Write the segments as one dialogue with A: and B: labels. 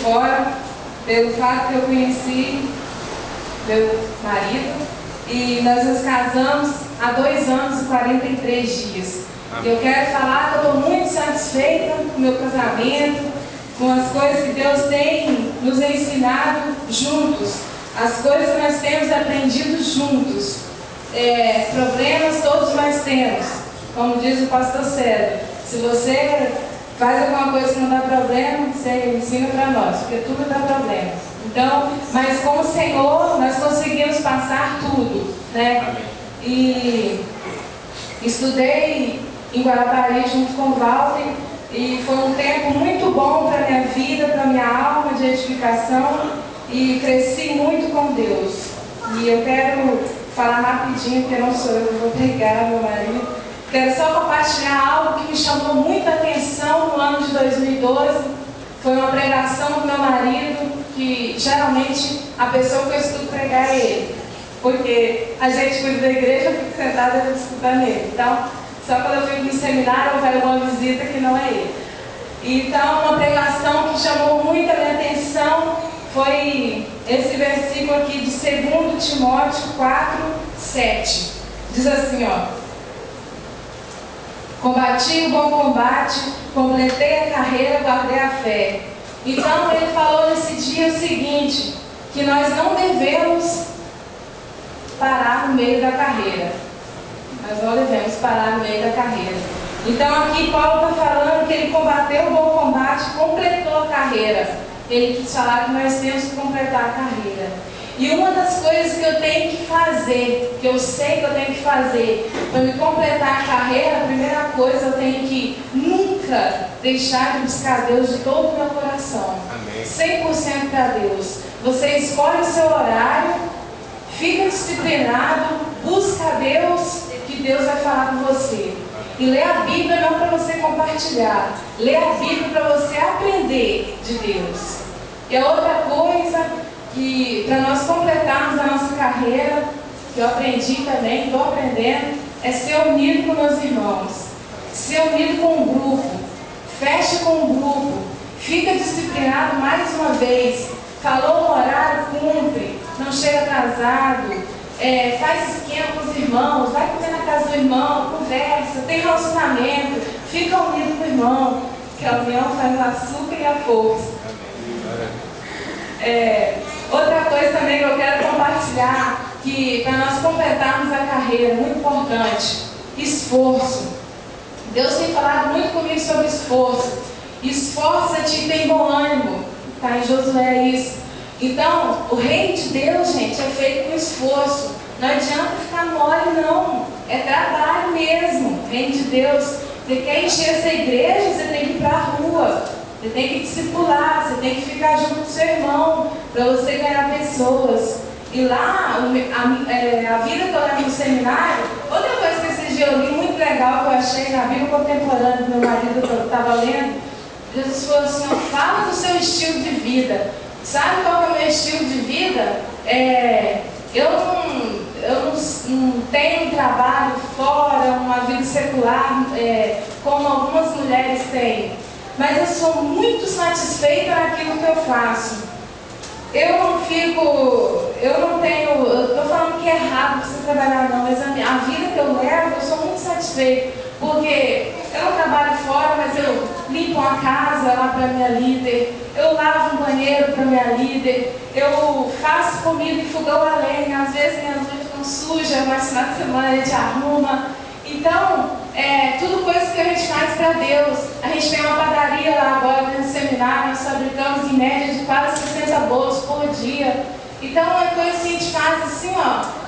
A: fora, pelo fato que eu conheci meu marido e nós nos casamos há 2 anos e 43 dias. E eu quero falar que eu estou muito satisfeita com o meu casamento, com as coisas que Deus tem nos ensinado juntos, as coisas que nós temos aprendido juntos. Problemas todos nós temos, como diz o pastor César. Se você faz alguma coisa que não dá problema, você ensina para nós, porque tudo dá problema. Então, mas com o Senhor nós conseguimos passar tudo, né?
B: Amém.
A: E estudei em Guarapari junto com o Walter e foi um tempo muito bom para a minha vida, para a minha alma de edificação, e cresci muito com Deus. E eu quero falar rapidinho, porque não sou eu, vou pregar, meu marido. Quero só compartilhar algo que me chamou muita atenção no ano de 2012. Foi uma pregação do meu marido, que geralmente a pessoa que eu escuto pregar é ele. Porque a gente cuida da igreja, eu fico sentada escutando ele. Então, só quando eu fico no seminário ou vai alguma visita que não é ele. Então, uma pregação que chamou muito a minha atenção foi esse versículo aqui de 2 Timóteo 4:7. Diz assim, ó: combati o bom combate, completei a carreira, guardei a fé. Então ele falou nesse dia o seguinte, que nós não devemos parar no meio da carreira. Nós não devemos parar no meio da carreira. Então aqui Paulo está falando que ele combateu o bom combate, completou a carreira. Ele quis falar que nós temos que completar a carreira. E uma das coisas que eu tenho que fazer, que eu sei que eu tenho que fazer para me completar a carreira, a primeira coisa, eu tenho que nunca deixar de buscar Deus de todo o meu coração.
B: Amém.
A: 100% para Deus. Você escolhe o seu horário, fica disciplinado, busca Deus, que Deus vai falar com você. E lê a Bíblia não para você compartilhar, lê a Bíblia para você aprender de Deus. E a outra coisa, que para nós completarmos a nossa carreira, que eu aprendi também, estou aprendendo, é ser unido com meus irmãos, ser unido com um grupo, fecha com um grupo, fica disciplinado mais uma vez, falou no horário, cumpre, não chega atrasado, faz esquema com os irmãos, vai comer na casa do irmão, conversa, tem relacionamento, fica unido com o irmão, que a união faz o açúcar e a força. Outra coisa também que eu quero compartilhar, que para nós completarmos a carreira, muito importante, esforço. Deus tem falado muito comigo sobre esforço. Esforça-te e tem bom ânimo. Está em Josué isso. Então, o reino de Deus, gente, é feito com esforço. Não adianta ficar mole, não. É trabalho mesmo. O reino de Deus. Você quer encher essa igreja, você tem que ir para a rua. Você tem que discipular, você tem que ficar junto com o seu irmão, para você ganhar pessoas. E lá, a vida que eu levo no seminário, outra coisa que esse dia eu li muito legal, que eu achei na Bíblia Contemporânea do meu marido, que eu estava lendo, Jesus falou assim, fala do seu estilo de vida. Sabe qual é o meu estilo de vida? Eu não tenho um trabalho fora, uma vida secular, como algumas mulheres têm. Mas eu sou muito satisfeita naquilo que eu faço. Eu estou falando que é errado você trabalhar não, mas a vida que eu levo, eu sou muito satisfeita. Porque eu não trabalho fora, mas eu limpo uma casa lá para minha líder, eu lavo um banheiro para minha líder, eu faço comida em fogão a lenha, às vezes minhas mãos ficam sujas, mas no final de semana a gente arruma. Então, tudo coisa que a gente faz para Deus. A gente tem uma padaria lá agora no seminário, nós fabricamos em média de quase 60 bolos por dia. Então, é coisa que a gente faz assim,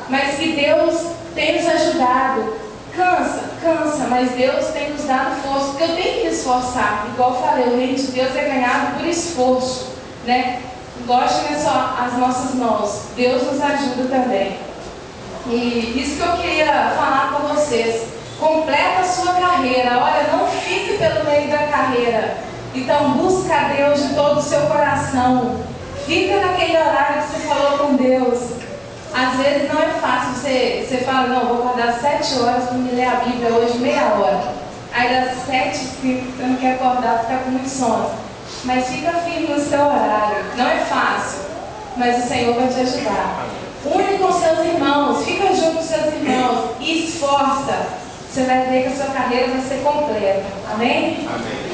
A: mas que Deus tem nos ajudado. Cansa, mas Deus tem nos dado força, porque eu tenho que me esforçar. Igual eu falei, o reino de Deus é ganhado por esforço, né? Lógico que não é só as nossas mãos, Deus nos ajuda também. E isso que eu queria falar com vocês. Completa a sua carreira. Olha, não fique pelo meio da carreira. Então busca a Deus de todo o seu coração. Fica naquele horário que você falou com Deus. Às vezes não é fácil, você fala, não, vou acordar 7 horas para me ler a Bíblia hoje, meia hora. Aí das 7, você não quer acordar, fica com muito sono. Mas fica firme no seu horário. mas o Senhor vai te ajudar. Une com seus irmãos, fica junto com seus irmãos e esforça. Você vai ver que a sua carreira vai ser completa. Amém?
B: Amém.